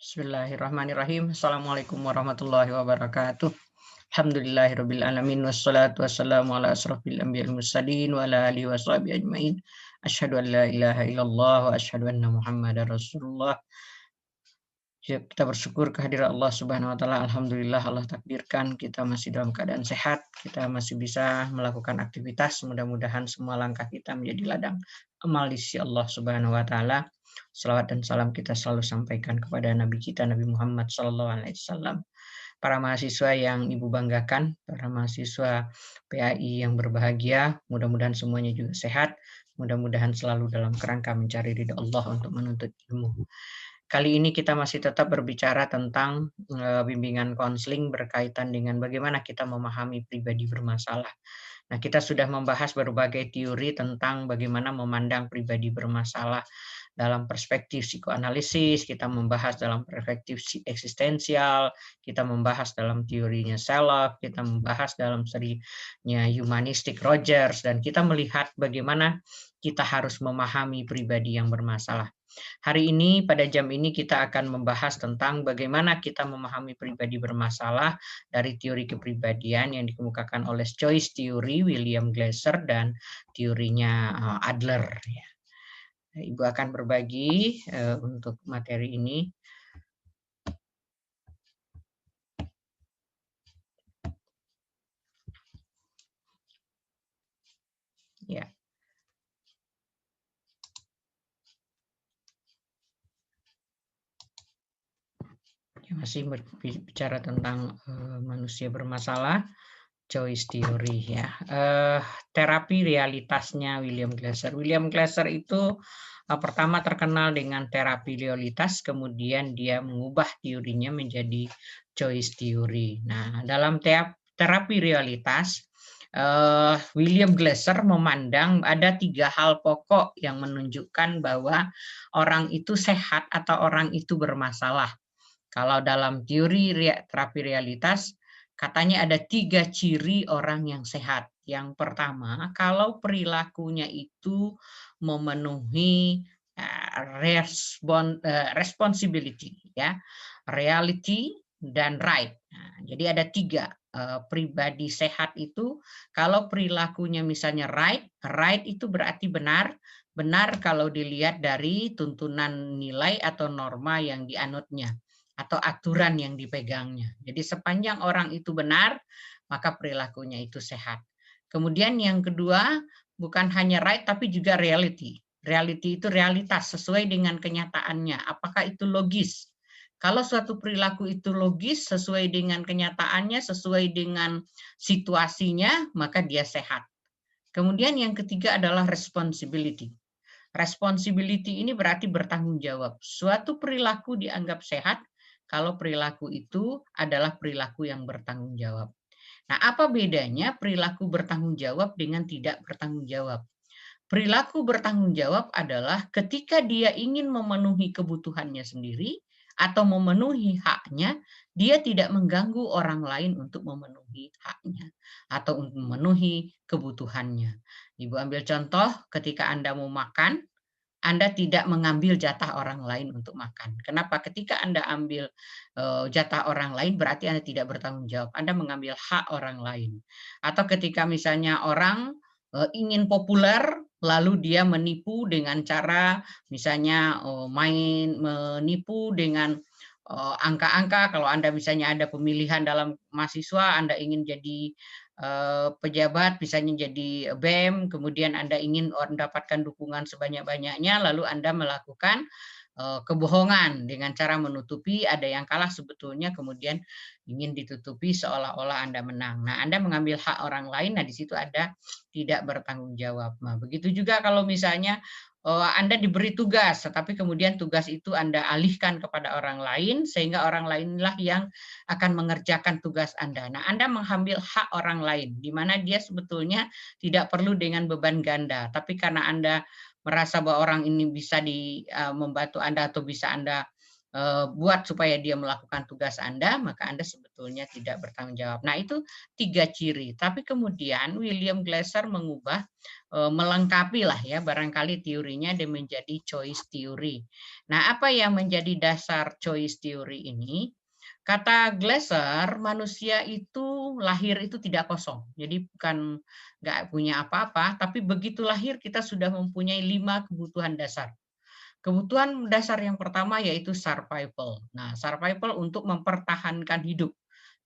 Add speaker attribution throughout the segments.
Speaker 1: Bismillahirrahmanirrahim. Assalamualaikum warahmatullahi wabarakatuh. Alhamdulillahirabbil alamin wassalatu wassalamu ala asrofil anbiya'il mursalin wa ala alihi washabihi ajmain. Asyhadu an la ilaha illallah wa asyhadu anna Muhammadar Rasulullah. Ya, kita bersyukur kehadirat Allah Subhanahu wa taala. Alhamdulillah Allah takdirkan kita masih dalam keadaan sehat, kita masih bisa melakukan aktivitas. Mudah-mudahan semua langkah kita menjadi ladang amal di sisi Allah Subhanahu wa taala. Salawat dan salam kita selalu sampaikan kepada Nabi kita Nabi Muhammad sallallahu alaihi wasallam. Para mahasiswa yang Ibu banggakan, para mahasiswa PAI yang berbahagia, mudah-mudahan semuanya juga sehat, mudah-mudahan selalu dalam kerangka mencari ridha Allah untuk menuntut ilmu. Kali ini kita masih tetap berbicara tentang bimbingan konseling berkaitan dengan bagaimana kita memahami pribadi bermasalah. Nah, kita sudah membahas berbagai teori tentang bagaimana memandang pribadi bermasalah dalam perspektif psikoanalisis, kita membahas dalam perspektif eksistensial, kita membahas dalam teorinya Self, kita membahas dalam serinya Humanistic Rogers, dan kita melihat bagaimana kita harus memahami pribadi yang bermasalah. Hari ini, pada jam ini kita akan membahas tentang bagaimana kita memahami pribadi bermasalah dari teori kepribadian yang dikemukakan oleh Choice Theory, William Glasser, dan teorinya Adler. Ibu akan berbagi untuk materi ini. Ya. Masih berbicara tentang manusia bermasalah, Choice Theory ya. Terapi realitasnya William Glasser. William Glasser itu pertama terkenal dengan terapi realitas, kemudian dia mengubah teorinya menjadi Choice Theory. Nah, dalam terapi realitas, William Glasser memandang ada 3 hal pokok yang menunjukkan bahwa orang itu sehat atau orang itu bermasalah. Kalau dalam teori terapi realitas, katanya ada 3 ciri orang yang sehat. Yang pertama, kalau perilakunya itu memenuhi responsibility, ya, reality dan right. Nah, jadi ada 3 pribadi sehat itu kalau perilakunya misalnya right itu berarti benar. Benar kalau dilihat dari tuntunan nilai atau norma yang dianutnya atau aturan yang dipegangnya. Jadi sepanjang orang itu benar, maka perilakunya itu sehat. Kemudian yang kedua, bukan hanya right tapi juga reality. Reality itu realitas sesuai dengan kenyataannya. Apakah itu logis? Kalau suatu perilaku itu logis, sesuai dengan kenyataannya, sesuai dengan situasinya, maka dia sehat. Kemudian yang ketiga adalah responsibility. Responsibility ini berarti bertanggung jawab. Suatu perilaku dianggap sehat kalau perilaku itu adalah perilaku yang bertanggung jawab. Nah, apa bedanya perilaku bertanggung jawab dengan tidak bertanggung jawab? Perilaku bertanggung jawab adalah ketika dia ingin memenuhi kebutuhannya sendiri atau memenuhi haknya, dia tidak mengganggu orang lain untuk memenuhi haknya atau untuk memenuhi kebutuhannya. Ibu ambil contoh ketika Anda mau makan, anda tidak mengambil jatah orang lain untuk makan. Kenapa? Ketika Anda ambil jatah orang lain berarti Anda tidak bertanggung jawab. Anda mengambil hak orang lain. Atau ketika misalnya orang ingin populer lalu dia menipu dengan cara misalnya menipu dengan angka-angka. Kalau Anda misalnya ada pemilihan dalam mahasiswa, Anda ingin jadi pejabat, misalnya jadi BEM, kemudian Anda ingin mendapatkan dukungan sebanyak-banyaknya, lalu Anda melakukan kebohongan dengan cara menutupi, ada yang kalah sebetulnya, kemudian ingin ditutupi seolah-olah Anda menang. Nah, Anda mengambil hak orang lain, nah di situ Anda tidak bertanggung jawab. Nah, begitu juga kalau misalnya Anda diberi tugas, tetapi kemudian tugas itu Anda alihkan kepada orang lain, sehingga orang lainlah yang akan mengerjakan tugas Anda. Nah, Anda mengambil hak orang lain, di mana dia sebetulnya tidak perlu dengan beban ganda, tapi karena Anda merasa bahwa orang ini bisa membantu Anda atau bisa Anda buat supaya dia melakukan tugas Anda, maka Anda sebetulnya tidak bertanggung jawab. Nah, itu 3 ciri. Tapi kemudian William Glasser mengubah, melengkapi lah ya, barangkali teorinya dia menjadi choice theory. Nah, apa yang menjadi dasar choice theory ini? Kata Glasser, manusia itu lahir itu tidak kosong. Jadi bukan nggak punya apa-apa, tapi begitu lahir kita sudah mempunyai 5 kebutuhan dasar. Kebutuhan dasar yang pertama yaitu survival. Nah, survival untuk mempertahankan hidup.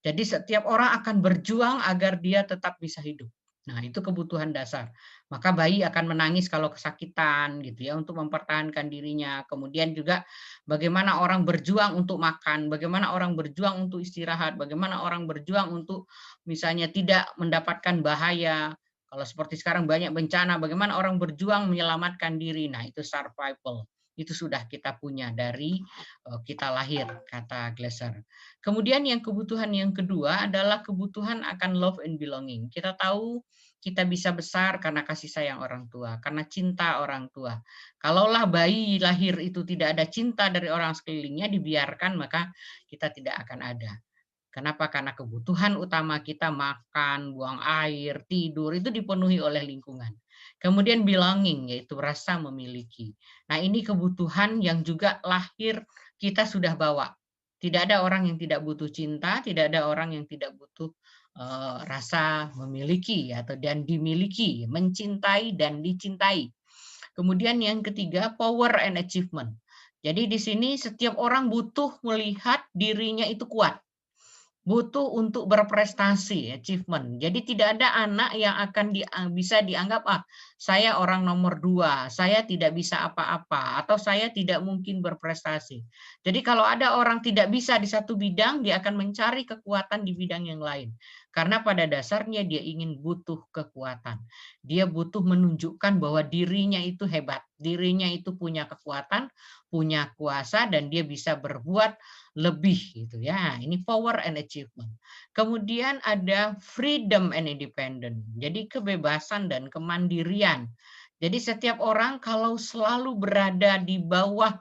Speaker 1: Jadi setiap orang akan berjuang agar dia tetap bisa hidup. Nah, itu kebutuhan dasar. Maka bayi akan menangis kalau kesakitan gitu ya untuk mempertahankan dirinya. Kemudian juga bagaimana orang berjuang untuk makan, bagaimana orang berjuang untuk istirahat, bagaimana orang berjuang untuk misalnya tidak mendapatkan bahaya. Kalau seperti sekarang banyak bencana, bagaimana orang berjuang menyelamatkan diri. Nah, itu survival. Itu sudah kita punya dari kita lahir, kata Glasser. Kemudian yang kebutuhan yang kedua adalah kebutuhan akan love and belonging. Kita tahu kita bisa besar karena kasih sayang orang tua, karena cinta orang tua. Kalaulah bayi lahir itu tidak ada cinta dari orang sekelilingnya, dibiarkan, maka kita tidak akan ada. Kenapa? Karena kebutuhan utama kita makan, buang air, tidur itu dipenuhi oleh lingkungan. Kemudian belonging yaitu rasa memiliki. Nah, ini kebutuhan yang juga lahir kita sudah bawa. Tidak ada orang yang tidak butuh cinta, tidak ada orang yang tidak butuh rasa memiliki atau dan dimiliki, mencintai dan dicintai. Kemudian yang ketiga, power and achievement. Jadi di sini setiap orang butuh melihat dirinya itu kuat. Butuh untuk berprestasi, achievement. Jadi tidak ada anak yang akan bisa dianggap, saya orang nomor 2, saya tidak bisa apa-apa, atau saya tidak mungkin berprestasi. Jadi kalau ada orang tidak bisa di satu bidang, dia akan mencari kekuatan di bidang yang lain. Karena pada dasarnya dia ingin butuh kekuatan. Dia butuh menunjukkan bahwa dirinya itu hebat, dirinya itu punya kekuatan, punya kuasa, dan dia bisa berbuat lebih gitu ya. Ini power and achievement. Kemudian ada freedom and independent. Jadi kebebasan dan kemandirian. Jadi setiap orang kalau selalu berada di bawah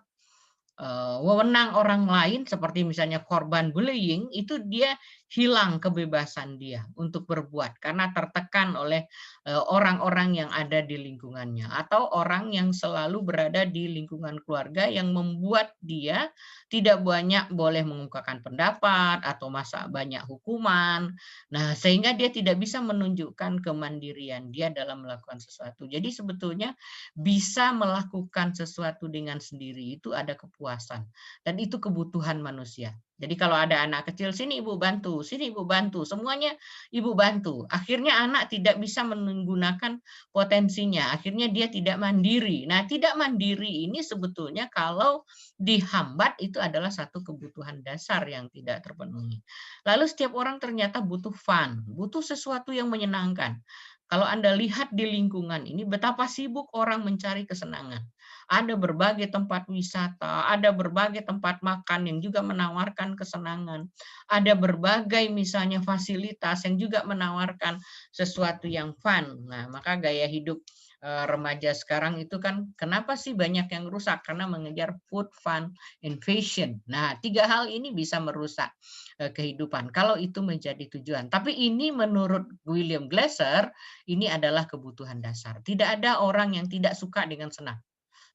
Speaker 1: wewenang orang lain seperti misalnya korban bullying, itu dia hilang kebebasan dia untuk berbuat karena tertekan oleh orang-orang yang ada di lingkungannya atau orang yang selalu berada di lingkungan keluarga yang membuat dia tidak banyak boleh mengungkapkan pendapat atau masa banyak hukuman. Nah, sehingga dia tidak bisa menunjukkan kemandirian dia dalam melakukan sesuatu. Jadi sebetulnya bisa melakukan sesuatu dengan sendiri itu ada kepuasan dan itu kebutuhan manusia. Jadi kalau ada anak kecil, sini ibu bantu, sini ibu bantu, semuanya ibu bantu. Akhirnya anak tidak bisa menggunakan potensinya, akhirnya dia tidak mandiri. Nah, tidak mandiri ini sebetulnya kalau dihambat itu adalah satu kebutuhan dasar yang tidak terpenuhi. Lalu setiap orang ternyata butuh fun, butuh sesuatu yang menyenangkan. Kalau Anda lihat di lingkungan ini betapa sibuk orang mencari kesenangan. Ada berbagai tempat wisata, ada berbagai tempat makan yang juga menawarkan kesenangan. Ada berbagai misalnya fasilitas yang juga menawarkan sesuatu yang fun. Nah, maka gaya hidup remaja sekarang itu kan kenapa sih banyak yang rusak? Karena mengejar food, fun, and fashion. Nah, 3 hal ini bisa merusak kehidupan kalau itu menjadi tujuan. Tapi ini menurut William Glasser ini adalah kebutuhan dasar. Tidak ada orang yang tidak suka dengan senang.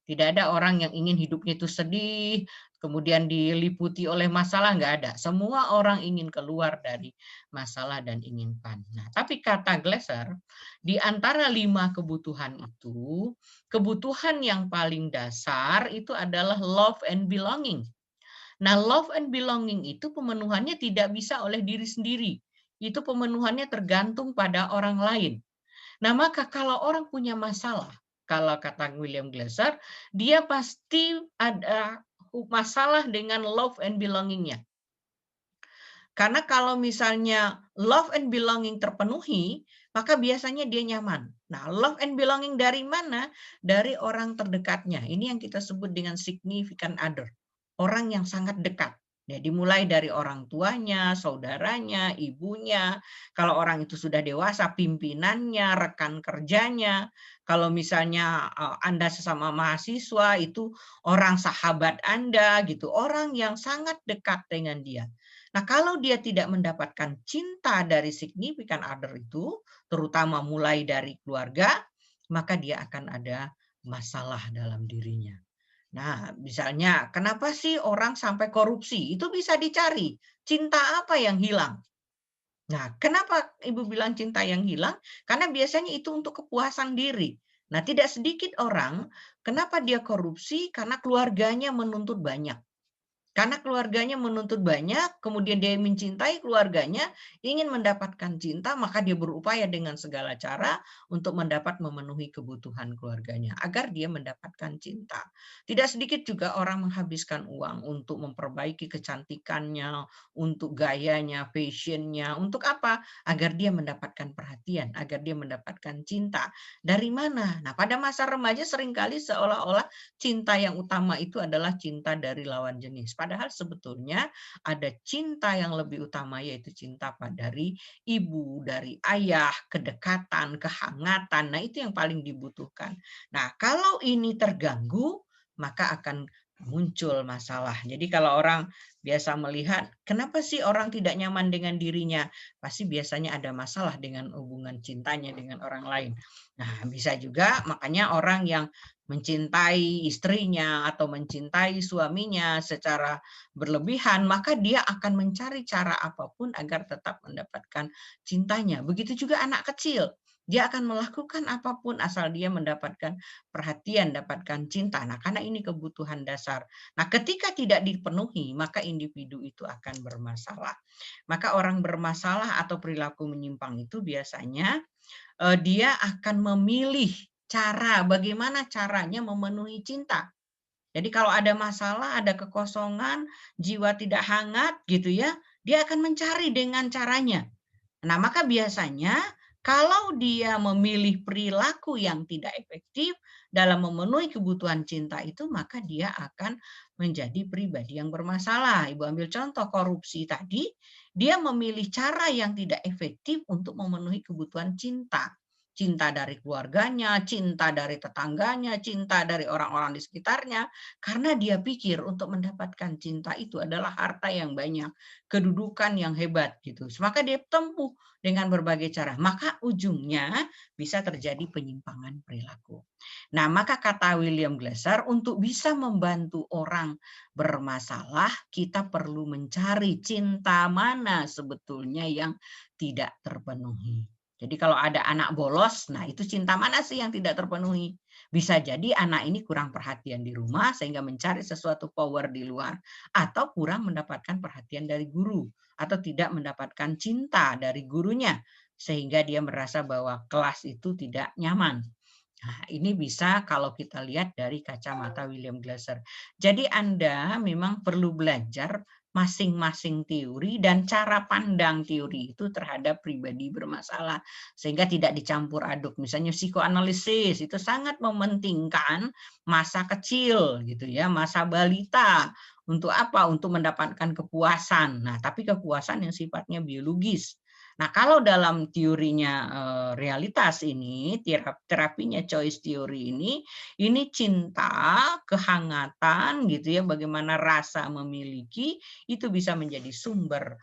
Speaker 1: Tidak ada orang yang ingin hidupnya itu sedih, kemudian diliputi oleh masalah, nggak ada. Semua orang ingin keluar dari masalah dan ingin fun. Nah, tapi kata Glasser, di antara 5 kebutuhan itu, kebutuhan yang paling dasar itu adalah love and belonging. Nah, love and belonging itu pemenuhannya tidak bisa oleh diri sendiri. Itu pemenuhannya tergantung pada orang lain. Nah, maka kalau orang punya masalah, kalau kata William Glasser, dia pasti ada masalah dengan love and belonging-nya. Karena kalau misalnya love and belonging terpenuhi, maka biasanya dia nyaman. Nah, love and belonging dari mana? Dari orang terdekatnya. Ini yang kita sebut dengan significant other. Orang yang sangat dekat. Jadi mulai dari orang tuanya, saudaranya, ibunya, kalau orang itu sudah dewasa, pimpinannya, rekan kerjanya. Kalau misalnya Anda sesama mahasiswa itu orang sahabat Anda gitu, orang yang sangat dekat dengan dia. Nah, kalau dia tidak mendapatkan cinta dari significant other itu, terutama mulai dari keluarga, maka dia akan ada masalah dalam dirinya. Nah, misalnya, kenapa sih orang sampai korupsi? Itu bisa dicari. Cinta apa yang hilang? Nah, kenapa Ibu bilang cinta yang hilang? Karena biasanya itu untuk kepuasan diri. Nah, tidak sedikit orang, kenapa dia korupsi? Karena keluarganya menuntut banyak. Karena keluarganya menuntut banyak, kemudian dia mencintai keluarganya, ingin mendapatkan cinta, maka dia berupaya dengan segala cara untuk memenuhi kebutuhan keluarganya, agar dia mendapatkan cinta. Tidak sedikit juga orang menghabiskan uang untuk memperbaiki kecantikannya, untuk gayanya, fashionnya, untuk apa? Agar dia mendapatkan perhatian, agar dia mendapatkan cinta. Dari mana? Nah, pada masa remaja seringkali seolah-olah cinta yang utama itu adalah cinta dari lawan jenis. Padahal sebetulnya ada cinta yang lebih utama, yaitu cinta dari ibu, dari ayah, kedekatan, kehangatan. Nah, itu yang paling dibutuhkan. Nah, kalau ini terganggu, maka akan muncul masalah. Jadi kalau orang biasa melihat, kenapa sih orang tidak nyaman dengan dirinya? Pasti biasanya ada masalah dengan hubungan cintanya dengan orang lain. Nah, bisa juga makanya orang yang mencintai istrinya atau mencintai suaminya secara berlebihan, maka dia akan mencari cara apapun agar tetap mendapatkan cintanya. Begitu juga anak kecil. Dia akan melakukan apapun asal dia mendapatkan perhatian, dapatkan cinta. Nah, karena ini kebutuhan dasar. Nah, ketika tidak dipenuhi, maka individu itu akan bermasalah. Maka orang bermasalah atau perilaku menyimpang itu biasanya dia akan memilih bagaimana caranya memenuhi cinta. Jadi kalau ada masalah, ada kekosongan, jiwa tidak hangat gitu ya, dia akan mencari dengan caranya. Nah, maka biasanya kalau dia memilih perilaku yang tidak efektif dalam memenuhi kebutuhan cinta itu, maka dia akan menjadi pribadi yang bermasalah. Ibu ambil contoh korupsi tadi, dia memilih cara yang tidak efektif untuk memenuhi kebutuhan cinta. Cinta dari keluarganya, cinta dari tetangganya, cinta dari orang-orang di sekitarnya, karena dia pikir untuk mendapatkan cinta itu adalah harta yang banyak, kedudukan yang hebat gitu. Maka dia tempuh dengan berbagai cara. Maka ujungnya bisa terjadi penyimpangan perilaku. Nah, maka kata William Glasser, untuk bisa membantu orang bermasalah, kita perlu mencari cinta mana sebetulnya yang tidak terpenuhi. Jadi kalau ada anak bolos, nah itu cinta mana sih yang tidak terpenuhi? Bisa jadi anak ini kurang perhatian di rumah sehingga mencari sesuatu power di luar, atau kurang mendapatkan perhatian dari guru, atau tidak mendapatkan cinta dari gurunya sehingga dia merasa bahwa kelas itu tidak nyaman. Nah, ini bisa kalau kita lihat dari kacamata William Glasser. Jadi Anda memang perlu belajar masing-masing teori dan cara pandang teori itu terhadap pribadi bermasalah sehingga tidak dicampur aduk. Misalnya psikoanalisis itu sangat mementingkan masa kecil gitu ya, masa balita. Untuk apa? Untuk mendapatkan kepuasan. Nah, tapi kepuasan yang sifatnya biologis. Nah, kalau dalam teorinya realitas ini, terapinya choice theory ini cinta, kehangatan gitu ya, bagaimana rasa memiliki itu bisa menjadi sumber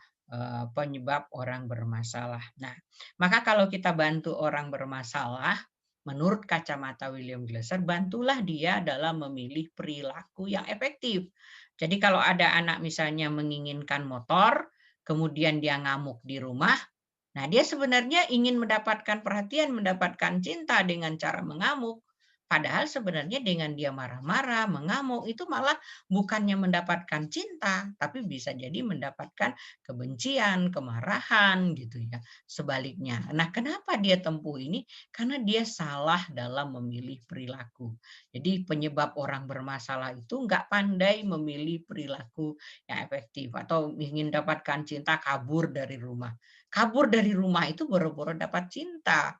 Speaker 1: penyebab orang bermasalah. Nah, maka kalau kita bantu orang bermasalah, menurut kacamata William Glasser, bantulah dia dalam memilih perilaku yang efektif. Jadi kalau ada anak misalnya menginginkan motor, kemudian dia ngamuk di rumah, nah, dia sebenarnya ingin mendapatkan perhatian, mendapatkan cinta dengan cara mengamuk. Padahal sebenarnya dengan dia marah-marah, mengamuk, itu malah bukannya mendapatkan cinta, tapi bisa jadi mendapatkan kebencian, kemarahan gitu ya. Sebaliknya. Nah, kenapa dia tempuh ini? Karena dia salah dalam memilih perilaku. Jadi penyebab orang bermasalah itu nggak pandai memilih perilaku yang efektif atau ingin dapatkan cinta kabur dari rumah. Kabur dari rumah itu boro-boro dapat cinta.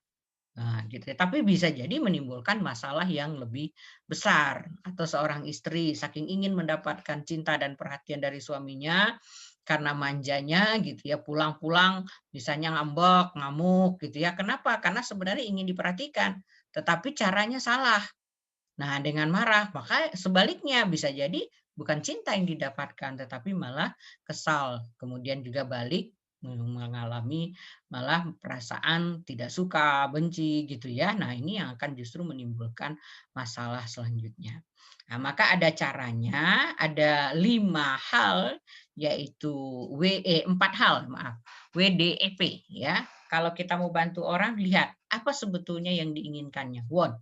Speaker 1: Nah, gitu ya. Tapi bisa jadi menimbulkan masalah yang lebih besar. Atau seorang istri saking ingin mendapatkan cinta dan perhatian dari suaminya, karena manjanya gitu ya, pulang-pulang misalnya ngambek, ngamuk gitu ya. Kenapa? Karena sebenarnya ingin diperhatikan, tetapi caranya salah. Nah, dengan marah, maka sebaliknya bisa jadi bukan cinta yang didapatkan, tetapi malah kesal. Kemudian juga balik mengalami malah perasaan tidak suka, benci gitu ya. Nah, ini yang akan justru menimbulkan masalah selanjutnya. Nah, maka ada caranya, ada 5 hal yaitu 4 hal, maaf, WDEP ya. Kalau kita mau bantu orang, lihat apa sebetulnya yang diinginkannya. Want.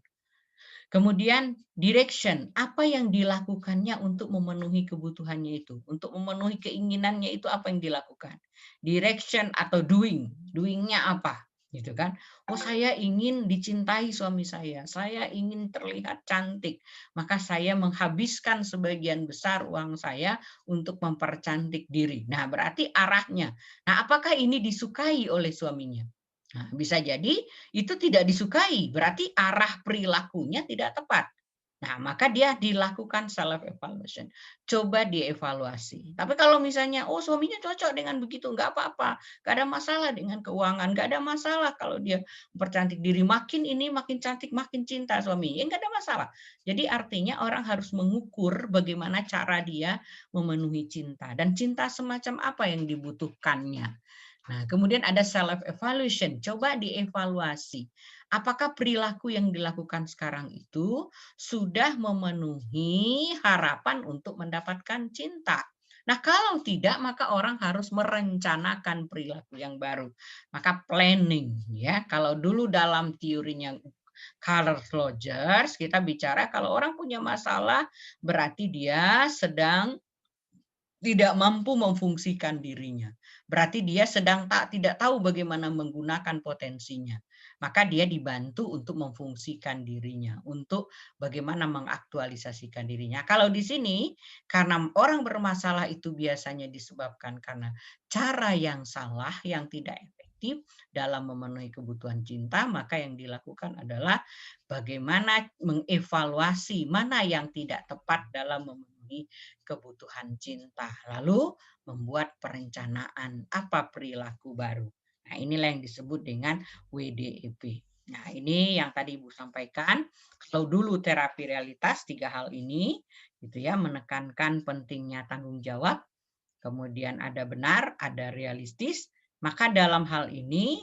Speaker 1: Kemudian direction, apa yang dilakukannya untuk memenuhi kebutuhannya itu, untuk memenuhi keinginannya itu apa yang dilakukan. Direction atau doing, doing-nya apa, gitu kan. Oh, saya ingin dicintai suami saya ingin terlihat cantik, maka saya menghabiskan sebagian besar uang saya untuk mempercantik diri. Nah, berarti arahnya. Nah, apakah ini disukai oleh suaminya? Nah, bisa jadi itu tidak disukai, berarti arah perilakunya tidak tepat. Nah, maka dia dilakukan self evaluation. Coba dievaluasi. Tapi kalau misalnya, oh suaminya cocok dengan begitu, nggak apa-apa, nggak ada masalah dengan keuangan, nggak ada masalah kalau dia mempercantik diri, makin ini makin cantik, makin cinta suami, ya nggak ada masalah. Jadi artinya orang harus mengukur bagaimana cara dia memenuhi cinta dan cinta semacam apa yang dibutuhkannya. Nah, kemudian ada self evaluation, coba dievaluasi. Apakah perilaku yang dilakukan sekarang itu sudah memenuhi harapan untuk mendapatkan cinta? Nah, kalau tidak, maka orang harus merencanakan perilaku yang baru. Maka planning, ya. Kalau dulu dalam teorinya Carl Rogers, kita bicara kalau orang punya masalah, berarti dia sedang tidak mampu memfungsikan dirinya. Berarti dia sedang tidak tahu bagaimana menggunakan potensinya. Maka dia dibantu untuk memfungsikan dirinya, untuk bagaimana mengaktualisasikan dirinya. Kalau di sini, karena orang bermasalah itu biasanya disebabkan karena cara yang salah, yang tidak efektif dalam memenuhi kebutuhan cinta, maka yang dilakukan adalah bagaimana mengevaluasi mana yang tidak tepat dalam memenuhi kebutuhan cinta. Lalu membuat perencanaan apa perilaku baru. Nah, inilah yang disebut dengan WDEP. Nah, ini yang tadi Ibu sampaikan. Kalau dulu terapi realitas, 3 hal ini, gitu ya, menekankan pentingnya tanggung jawab, kemudian ada benar, ada realistis. Maka dalam hal ini,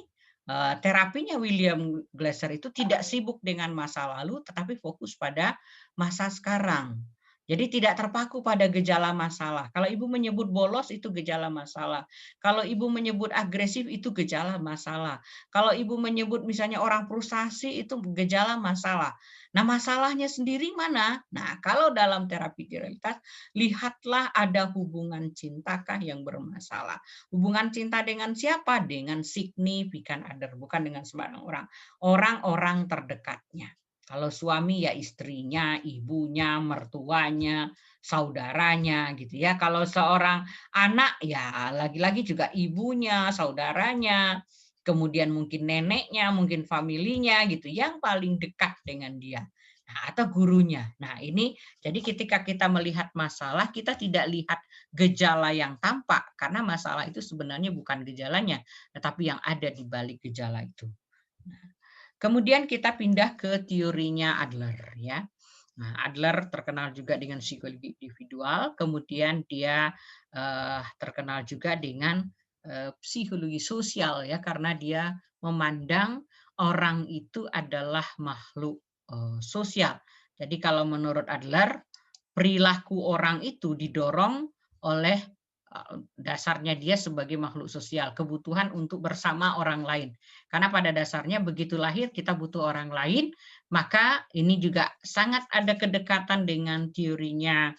Speaker 1: terapinya William Glasser itu tidak sibuk dengan masa lalu, tetapi fokus pada masa sekarang. Jadi tidak terpaku pada gejala masalah. Kalau ibu menyebut bolos itu gejala masalah. Kalau ibu menyebut agresif itu gejala masalah. Kalau ibu menyebut misalnya orang frustasi itu gejala masalah. Nah, masalahnya sendiri mana? Nah, kalau dalam terapi realitas, lihatlah ada hubungan cintakah yang bermasalah. Hubungan cinta dengan siapa? Dengan significant other, bukan dengan sembarang orang. Orang-orang terdekatnya. Kalau suami ya istrinya, ibunya, mertuanya, saudaranya gitu ya. Kalau seorang anak ya lagi-lagi juga ibunya, saudaranya, kemudian mungkin neneknya, mungkin familinya gitu yang paling dekat dengan dia. Nah, atau gurunya. Nah, ini jadi ketika kita melihat masalah, kita tidak lihat gejala yang tampak karena masalah itu sebenarnya bukan gejalanya, tetapi yang ada di balik gejala itu. Nah, kemudian kita pindah ke teorinya Adler ya. Nah, Adler terkenal juga dengan psikologi individual, kemudian dia terkenal juga dengan psikologi sosial ya karena dia memandang orang itu adalah makhluk sosial. Jadi kalau menurut Adler, perilaku orang itu didorong oleh dasarnya dia sebagai makhluk sosial, kebutuhan untuk bersama orang lain. Karena pada dasarnya begitu lahir kita butuh orang lain, maka ini juga sangat ada kedekatan dengan teorinya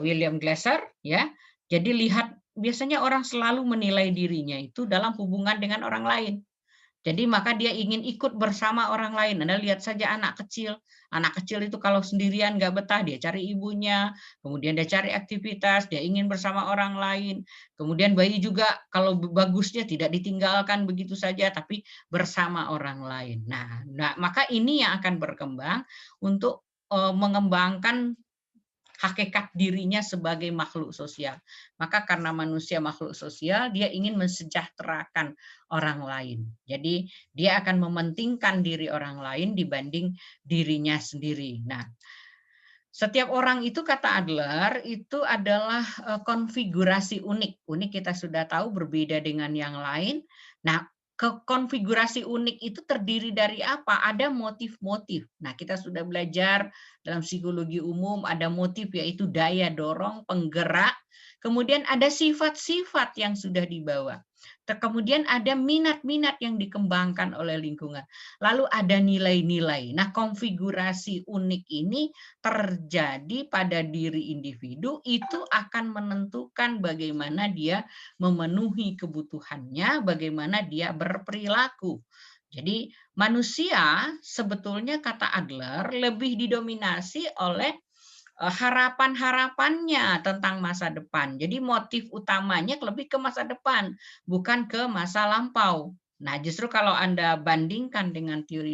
Speaker 1: William Glasser ya. Jadi lihat biasanya orang selalu menilai dirinya itu dalam hubungan dengan orang lain. Jadi maka dia ingin ikut bersama orang lain. Anda lihat saja anak kecil. Anak kecil itu kalau sendirian nggak betah, dia cari ibunya, kemudian dia cari aktivitas, dia ingin bersama orang lain. Kemudian bayi juga kalau bagusnya tidak ditinggalkan begitu saja, tapi bersama orang lain. Nah, maka ini yang akan berkembang untuk mengembangkan hakikat dirinya sebagai makhluk sosial. Maka karena manusia makhluk sosial, dia ingin mensejahterakan orang lain. Jadi dia akan mementingkan diri orang lain dibanding dirinya sendiri. Nah, setiap orang itu kata Adler itu adalah konfigurasi unik. Unik kita sudah tahu berbeda dengan yang lain. Nah, konfigurasi unik itu terdiri dari apa? Ada motif-motif. Nah, kita sudah belajar dalam psikologi umum ada motif yaitu daya dorong, penggerak, kemudian ada sifat-sifat yang sudah dibawa. Kemudian ada minat-minat yang dikembangkan oleh lingkungan. Lalu ada nilai-nilai. Nah, konfigurasi unik ini terjadi pada diri individu itu akan menentukan bagaimana dia memenuhi kebutuhannya, bagaimana dia berperilaku. Jadi manusia sebetulnya kata Adler lebih didominasi oleh harapan-harapannya tentang masa depan. Jadi motif utamanya lebih ke masa depan, bukan ke masa lampau. Nah, justru kalau Anda bandingkan dengan teori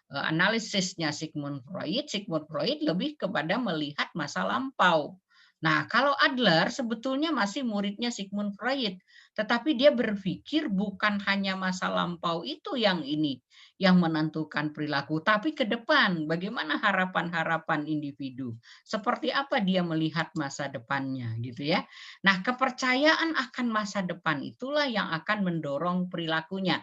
Speaker 1: analisisnya Sigmund Freud lebih kepada melihat masa lampau. Nah, kalau Adler sebetulnya masih muridnya Sigmund Freud, tetapi dia berpikir bukan hanya masa lampau itu yang menentukan perilaku, tapi ke depan bagaimana harapan-harapan individu, seperti apa dia melihat masa depannya gitu ya. Nah, kepercayaan akan masa depan itulah yang akan mendorong perilakunya.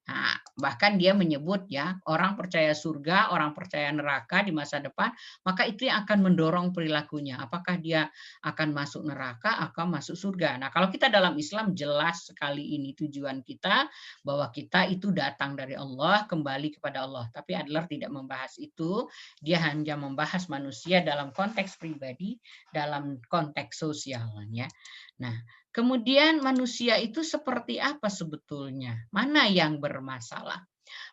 Speaker 1: Nah, bahkan dia menyebut ya, orang percaya surga, orang percaya neraka di masa depan, maka itu yang akan mendorong perilakunya. Apakah dia akan masuk neraka atau masuk surga. Nah, kalau kita dalam Islam jelas sekali ini tujuan kita, bahwa kita itu datang dari Allah, kembali kepada Allah. Tapi Adler tidak membahas itu, dia hanya membahas manusia dalam konteks pribadi, dalam konteks sosialnya. Nah, kemudian manusia itu seperti apa sebetulnya? Mana yang bermasalah?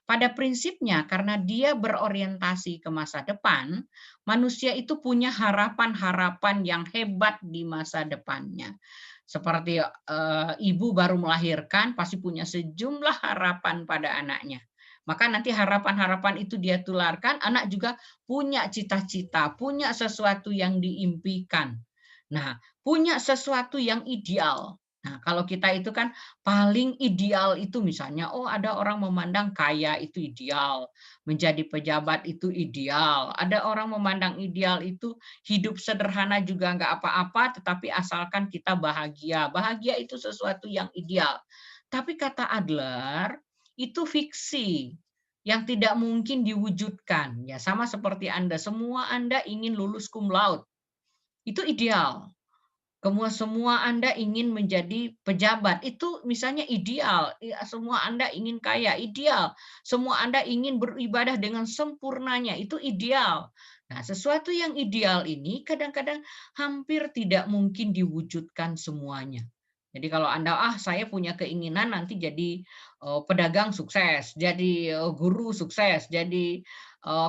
Speaker 1: Pada prinsipnya karena dia berorientasi ke masa depan, manusia itu punya harapan-harapan yang hebat di masa depannya. Seperti ibu baru melahirkan pasti punya sejumlah harapan pada anaknya. Maka nanti harapan-harapan itu dia tularkan, anak juga punya cita-cita, punya sesuatu yang diimpikan. Nah, punya sesuatu yang ideal. Nah, kalau kita itu kan paling ideal itu misalnya, oh ada orang memandang kaya itu ideal, menjadi pejabat itu ideal. Ada orang memandang ideal itu hidup sederhana juga nggak apa-apa, tetapi asalkan kita bahagia. Bahagia itu sesuatu yang ideal. Tapi kata Adler, itu fiksi yang tidak mungkin diwujudkan. Ya sama seperti Anda, semua Anda ingin lulus cum laude. Itu ideal. Semua Anda ingin menjadi pejabat, itu misalnya ideal. Semua Anda ingin kaya, ideal. Semua Anda ingin beribadah dengan sempurnanya, itu ideal. Nah, sesuatu yang ideal ini kadang-kadang hampir tidak mungkin diwujudkan semuanya. Jadi kalau Anda, saya punya keinginan nanti jadi pedagang sukses, jadi guru sukses, jadi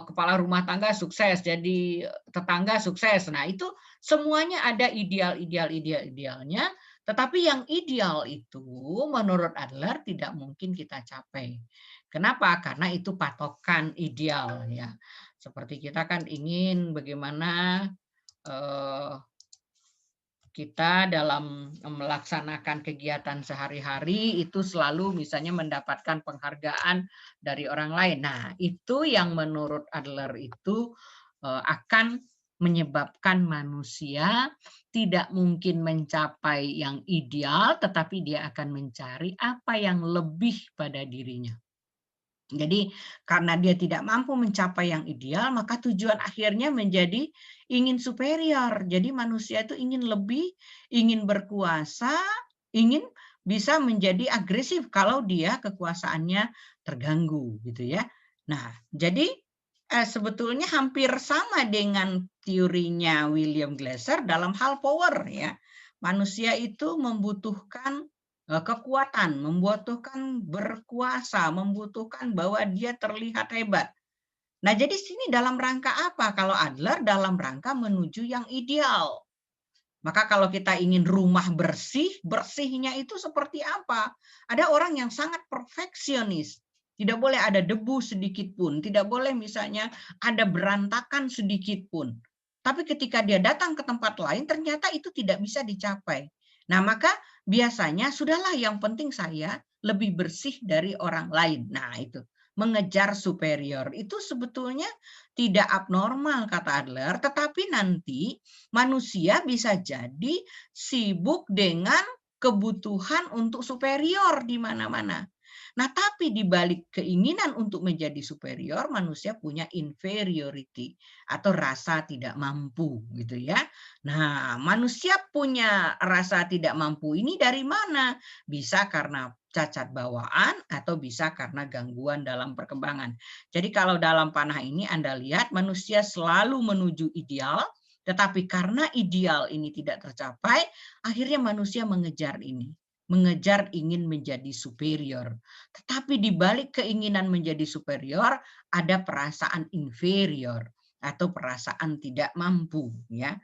Speaker 1: kepala rumah tangga sukses, jadi tetangga sukses. Nah, itu semuanya ada idealnya, tetapi yang ideal itu menurut Adler tidak mungkin kita capai. Kenapa? Karena itu patokan ideal ya. Seperti kita kan ingin bagaimana kita dalam melaksanakan kegiatan sehari-hari itu selalu misalnya mendapatkan penghargaan dari orang lain. Nah, itu yang menurut Adler itu akan menyebabkan manusia tidak mungkin mencapai yang ideal, tetapi dia akan mencari apa yang lebih pada dirinya. Jadi karena dia tidak mampu mencapai yang ideal, maka tujuan akhirnya menjadi ingin superior. Jadi manusia itu ingin lebih, ingin berkuasa, ingin bisa menjadi agresif kalau dia kekuasaannya terganggu gitu ya. Nah, jadi sebetulnya hampir sama dengan teorinya William Glasser dalam hal power ya. Manusia itu membutuhkan kekuatan, membutuhkan berkuasa, membutuhkan bahwa dia terlihat hebat. Nah, jadi sini dalam rangka apa? Kalau Adler dalam rangka menuju yang ideal. Maka kalau kita ingin rumah bersih, bersihnya itu seperti apa? Ada orang yang sangat perfeksionis. Tidak boleh ada debu sedikit pun. Tidak boleh misalnya ada berantakan sedikit pun. Tapi ketika dia datang ke tempat lain, ternyata itu tidak bisa dicapai. Nah, maka biasanya sudahlah yang penting saya lebih bersih dari orang lain. Nah, itu mengejar superior. Itu sebetulnya tidak abnormal kata Adler, tetapi nanti manusia bisa jadi sibuk dengan kebutuhan untuk superior di mana-mana. Nah, tapi di balik keinginan untuk menjadi superior, manusia punya inferiority atau rasa tidak mampu, gitu ya. Nah, manusia punya rasa tidak mampu ini dari mana? Bisa karena cacat bawaan atau bisa karena gangguan dalam perkembangan. Jadi kalau dalam panah ini Anda lihat manusia selalu menuju ideal, tetapi karena ideal ini tidak tercapai, akhirnya manusia mengejar ini. Mengejar ingin menjadi superior. Tetapi di balik keinginan menjadi superior, ada perasaan inferior atau perasaan tidak mampu. Ya.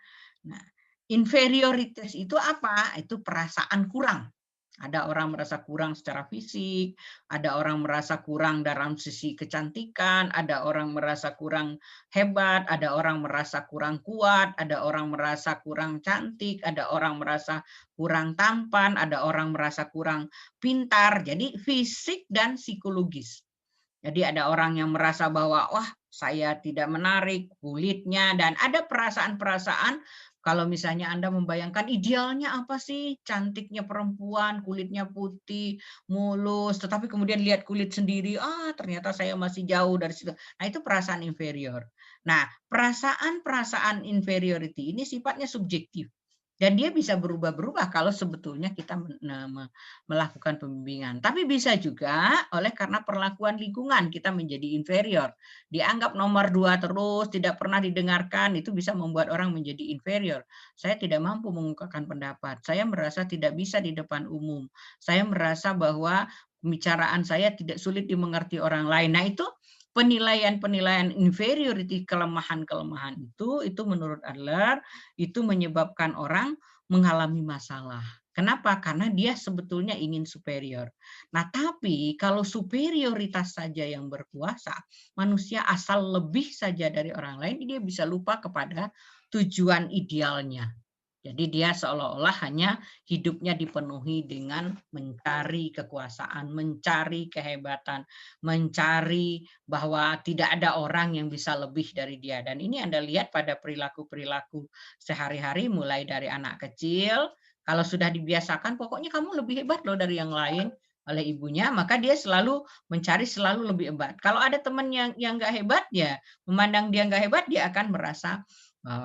Speaker 1: Nah, inferioritas itu apa? Itu perasaan kurang. Ada orang merasa kurang secara fisik, ada orang merasa kurang dalam sisi kecantikan, ada orang merasa kurang hebat, ada orang merasa kurang kuat, ada orang merasa kurang cantik, ada orang merasa kurang tampan, ada orang merasa kurang pintar. Jadi fisik dan psikologis. Jadi ada orang yang merasa bahwa wah saya tidak menarik kulitnya dan ada perasaan-perasaan kalau misalnya Anda membayangkan idealnya apa sih? Cantiknya perempuan, kulitnya putih, mulus, tetapi kemudian lihat kulit sendiri, ternyata saya masih jauh dari situ. Nah, itu perasaan inferior. Nah, perasaan-perasaan inferiority ini sifatnya subjektif. Dan dia bisa berubah-berubah kalau sebetulnya kita melakukan pembimbingan. Tapi bisa juga oleh karena perlakuan lingkungan kita menjadi inferior. Dianggap nomor 2 terus, tidak pernah didengarkan, itu bisa membuat orang menjadi inferior. Saya tidak mampu mengungkapkan pendapat, saya merasa tidak bisa di depan umum, saya merasa bahwa pembicaraan saya tidak sulit dimengerti orang lain. Nah, itu penilaian-penilaian inferiority, kelemahan-kelemahan itu menurut Adler itu menyebabkan orang mengalami masalah. Kenapa? Karena dia sebetulnya ingin superior. Nah, tapi kalau superioritas saja yang berkuasa, manusia asal lebih saja dari orang lain, dia bisa lupa kepada tujuan idealnya. Jadi dia seolah-olah hanya hidupnya dipenuhi dengan mencari kekuasaan, mencari kehebatan, mencari bahwa tidak ada orang yang bisa lebih dari dia. Dan ini Anda lihat pada perilaku-perilaku sehari-hari mulai dari anak kecil, kalau sudah dibiasakan pokoknya kamu lebih hebat loh dari yang lain oleh ibunya, maka dia selalu mencari selalu lebih hebat. Kalau ada teman yang nggak hebat, ya memandang dia nggak hebat, dia akan merasa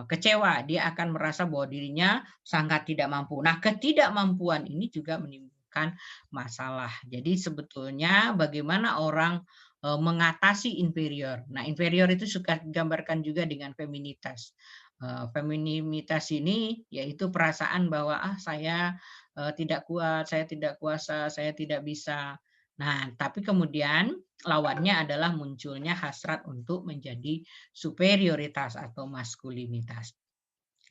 Speaker 1: kecewa, dia akan merasa bahwa dirinya sangat tidak mampu. Nah, ketidakmampuan ini juga menimbulkan masalah. Jadi sebetulnya bagaimana orang mengatasi inferior. Nah, inferior itu suka digambarkan juga dengan feminitas. Feminitas ini yaitu perasaan bahwa saya tidak kuat, saya tidak kuasa, saya tidak bisa. Nah, tapi kemudian lawannya adalah munculnya hasrat untuk menjadi superioritas atau maskulinitas.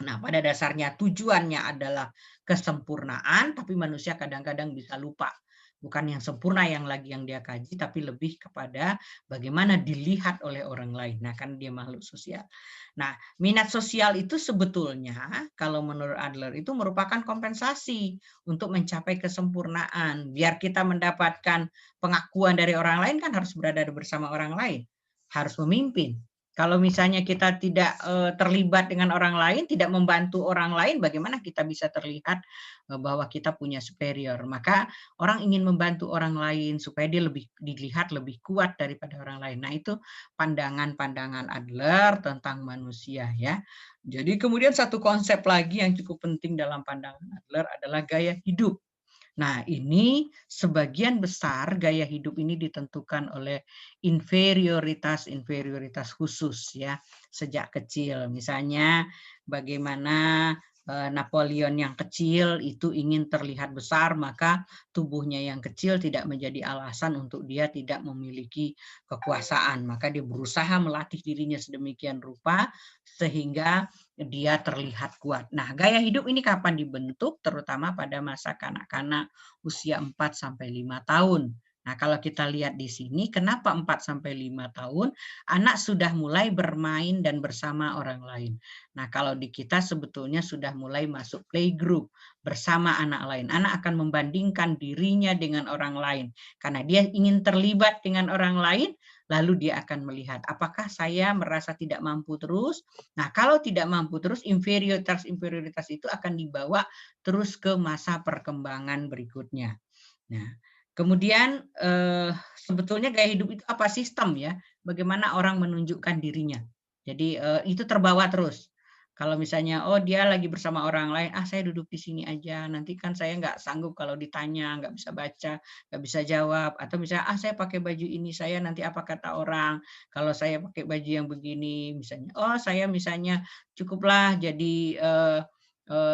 Speaker 1: Nah, pada dasarnya tujuannya adalah kesempurnaan, tapi manusia kadang-kadang bisa lupa. Bukan yang sempurna yang dia kaji, tapi lebih kepada bagaimana dilihat oleh orang lain. Nah, kan dia makhluk sosial. Nah, minat sosial itu sebetulnya, kalau menurut Adler, itu merupakan kompensasi untuk mencapai kesempurnaan. Biar kita mendapatkan pengakuan dari orang lain, kan harus berada bersama orang lain. Harus memimpin. Kalau misalnya kita tidak terlibat dengan orang lain, tidak membantu orang lain, bagaimana kita bisa terlihat bahwa kita punya superior? Maka orang ingin membantu orang lain supaya dia lebih dilihat lebih kuat daripada orang lain. Nah, itu pandangan-pandangan Adler tentang manusia ya. Jadi kemudian satu konsep lagi yang cukup penting dalam pandangan Adler adalah gaya hidup. Nah, ini sebagian besar gaya hidup ini ditentukan oleh inferioritas khusus ya sejak kecil. Misalnya bagaimana Napoleon yang kecil itu ingin terlihat besar, maka tubuhnya yang kecil tidak menjadi alasan untuk dia tidak memiliki kekuasaan. Maka dia berusaha melatih dirinya sedemikian rupa sehingga dia terlihat kuat. Nah, gaya hidup ini kapan dibentuk? Terutama pada masa kanak-kanak usia 4 sampai 5 tahun. Nah, kalau kita lihat di sini, kenapa 4 sampai 5 tahun anak sudah mulai bermain dan bersama orang lain. Nah, kalau di kita sebetulnya sudah mulai masuk playgroup bersama anak lain. Anak akan membandingkan dirinya dengan orang lain karena dia ingin terlibat dengan orang lain, lalu dia akan melihat apakah saya merasa tidak mampu terus. Nah, kalau tidak mampu terus, inferioritas itu akan dibawa terus ke masa perkembangan berikutnya. Nah, kemudian sebetulnya gaya hidup itu apa? Sistem ya, bagaimana orang menunjukkan dirinya. Jadi itu terbawa terus. Kalau misalnya, oh dia lagi bersama orang lain, ah saya duduk di sini aja, nanti kan saya nggak sanggup kalau ditanya, nggak bisa baca, nggak bisa jawab. Atau misalnya, ah saya pakai baju ini, saya nanti apa kata orang, kalau saya pakai baju yang begini, misalnya. Oh saya misalnya cukuplah jadi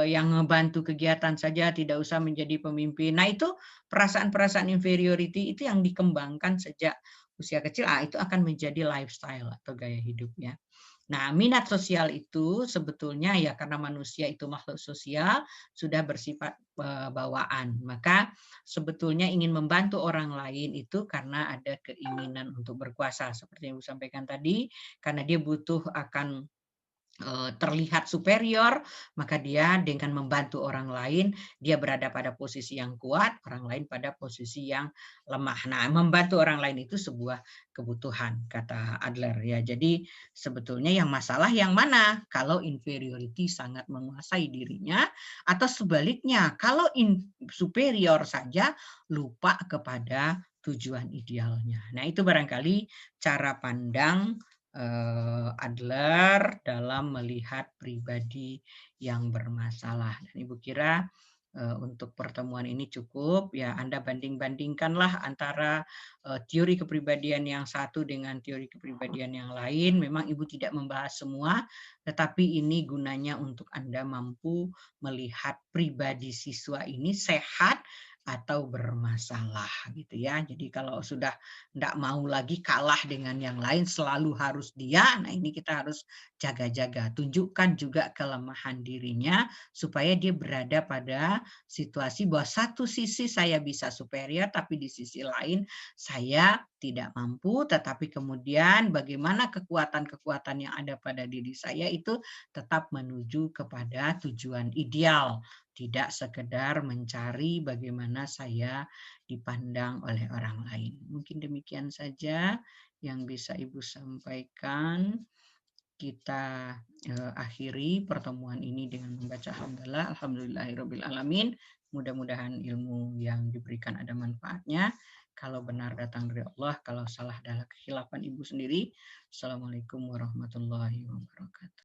Speaker 1: yang ngebantu kegiatan saja, tidak usah menjadi pemimpin. Nah itu perasaan-perasaan inferiority itu yang dikembangkan sejak usia kecil, itu akan menjadi lifestyle atau gaya hidup ya. Nah, minat sosial itu sebetulnya ya karena manusia itu makhluk sosial sudah bersifat bawaan. Maka sebetulnya ingin membantu orang lain itu karena ada keinginan untuk berkuasa seperti yang Ibu sampaikan tadi, karena dia butuh akan terlihat superior, maka dia dengan membantu orang lain, dia berada pada posisi yang kuat, orang lain pada posisi yang lemah. Nah, membantu orang lain itu sebuah kebutuhan, kata Adler ya. Jadi sebetulnya yang masalah yang mana? Kalau inferiority sangat menguasai dirinya, atau sebaliknya, kalau superior saja lupa kepada tujuan idealnya. Nah, itu barangkali cara pandang Adler dalam melihat pribadi yang bermasalah. Dan Ibu kira untuk pertemuan ini cukup ya, Anda banding-bandingkanlah antara teori kepribadian yang satu dengan teori kepribadian yang lain. Memang Ibu tidak membahas semua, tetapi ini gunanya untuk Anda mampu melihat pribadi siswa ini sehat atau bermasalah gitu ya. Jadi kalau sudah enggak mau lagi kalah dengan yang lain, selalu harus dia, nah ini kita harus jaga-jaga. Tunjukkan juga kelemahan dirinya supaya dia berada pada situasi bahwa satu sisi saya bisa superior, tapi di sisi lain saya tidak mampu, tetapi kemudian bagaimana kekuatan-kekuatan yang ada pada diri saya itu tetap menuju kepada tujuan ideal. Tidak sekedar mencari bagaimana saya dipandang oleh orang lain. Mungkin demikian saja yang bisa Ibu sampaikan. Kita akhiri pertemuan ini dengan membaca hamdalah. Alhamdulillahirabbil alamin. Mudah-mudahan ilmu yang diberikan ada manfaatnya. Kalau benar datang dari Allah, kalau salah adalah kekhilafan Ibu sendiri. Assalamualaikum warahmatullahi wabarakatuh.